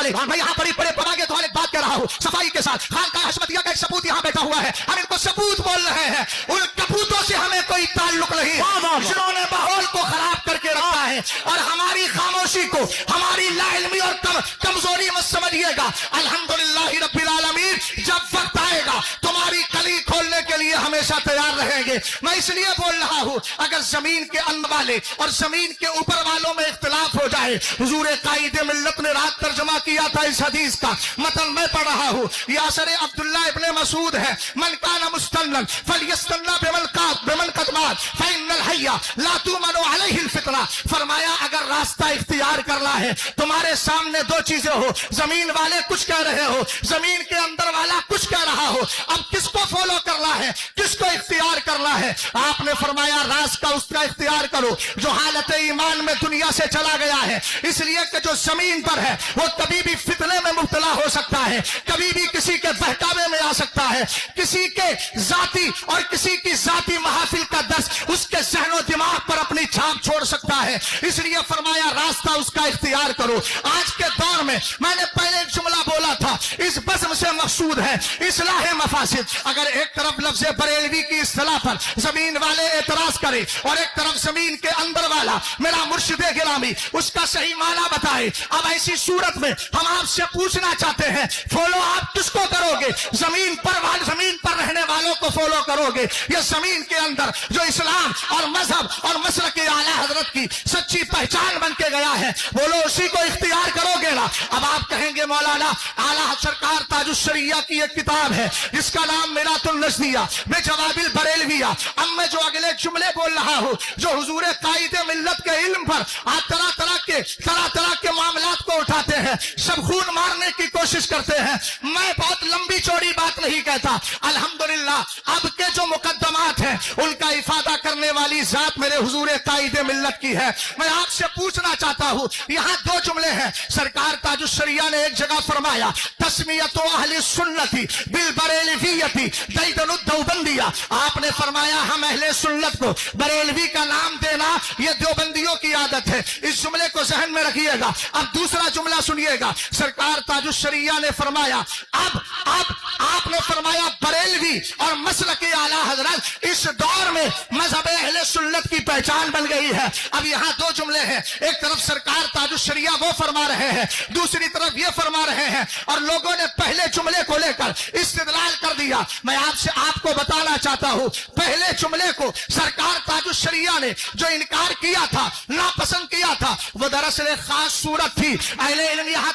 वाले, मैं यहाँ बड़ी बड़े परागे तो एक बात कह रहा हूँ सफाई के साथ। खानकाह हशमतिया का एक सपूत यहाँ बैठा हुआ है, हम इनको सपूत बोल रहे हैं। उन कपूतों से हमें कोई ताल्लुक नहीं है जिन्होंने माहौल को खराब करके रखा है। और हमारी खामोशी को, हमारी लाइल्मी और कमजोरी मत समझिएगा। अल्हम्दुलिल्लाह रब्बिल आलमीन, जब वक्त आएगा तुम्हारी कली खोलने के लिए हमेशा तैयार रहेंगे। मैं इसलिए बोल रहा हूँ, अगर जमीन के अंदर वाले और जमीन के ऊपर वालों में इख्तिलाफ हो जाए, हुजूर कायदे मिल्लत ने रात तर्जुमा किया था इस हदीस का, मतन मैं पढ़ रहा हूँ। यासर अब्दुल्लाह इब्ने मसूद है, मन काना मुस्तन्नन फलियस्तन्ना बिमन कदमात फइन्नल हय्या ला तुमनु अलैहिल फितना। फरमाया अगर रास्ता इख्तियार करना है, तुम्हारे सामने दो चीजें हो, जमीन वाले कुछ कह रहे हो, जमीन के अंदर वाला कुछ कह रहा हो, अब किसको फॉलो करना है, किसको इख्तियार करना है? आपने फरमाया रास्ता उसका इख्तियार करो जो हालत ईमान में दुनिया से चला गया है। इसलिए कि जो जमीन पर है वो कभी भी फितने में मुब्तला हो सकता है, कभी भी किसी के बहकावे में आ सकता है, किसी के जाती और किसी की जाती महफिल का दर्श उसके ज़हन दिमाग पर अपनी छाप छोड़ सकता है। इसलिए फरमाया रास्ता उसका इख्तियार करो। आज के दौर में मैंने पहले एक जुमला बोला था, इस बज़्म से मकसूद है इस्लाह मफासिद। अगर एक तरफ लफ्ज़ बरेलवी की इस्तिलाह पर जमीन वाले एतराज करे और एक तरफ जमीन के अंदर वाला मेरा मुर्शिदे गिरामी उसका सही माना बताए, अब ऐसी सूरत में हम आपसे पूछना चाहते हैं, फॉलो आप किसको करोगे? जमीन पर रहने वालों को फॉलो करोगे या जमीन के अंदर जो इस्लाम और मजहब और मसलक आला हजरत की सच्ची पहचान बन के गया है, बोलो उसी को इख्तियार करोगे ना? अब आप कहेंगे मौलाना आला सरकार ताजुश्शरिया की एक किताब है जिसका नाम मिरातुन नज़रिया बेजवाबिल बरेलविया। अब मैं जो अगले जुमले बोल रहा हूँ, जो हुजूर कायदे मिल्लत के इल्म पर आप तरह तरह के मामलात को उठाते हैं, सब खून मारने की कोशिश करते हैं। मैं बहुत लंबी चौड़ी बात नहीं कहता, अल्हम्दुलिल्लाह अब के जो मुकद्दमात हैं उनका इफादा करने वाली जात मेरे हुजूर कायदे मिल्लत की है। मैं आपसे पूछना चाहता हूँ, यहाँ दो जुमले हैं। सरकार ताजुश्शरिया ने एक जगह फरमाया तस्मियतो अहले सुन्नती बिल बरेलवियती दैदनुद देवबंदिया। आपने फरमाया हम अहले सुन्नत को बरेलवी का नाम देना ये देवबंदियों की आदत है। इस जुमले को जहन में रखिएगा। अब दूसरा जुमला सुनिएगा। सरकार ताजुश्शरिया ने फरमाया अब आपने फरमाया बरेलवी और मसलक आला हजरत इस दौर में मजहब अहले सुन्नत की पहचान बन गई है। अब यहाँ दो जुमले हैं, एक तरफ सरकार ताजुश्शरिया वो फरमा रहे हैं, दूसरी तरफ ये फरमा रहे हैं, और लोगों ने पहले जुमले को लेकर इस्तिदलाल कर दिया। मैं आपको बताना चाहता हूँ, पहले जुमले को सरकार ताजुश्शरिया ने जो इनकार किया था, नापसंद किया था, वो दरअसल खास सूरत थी। अहले इल्म यहाँ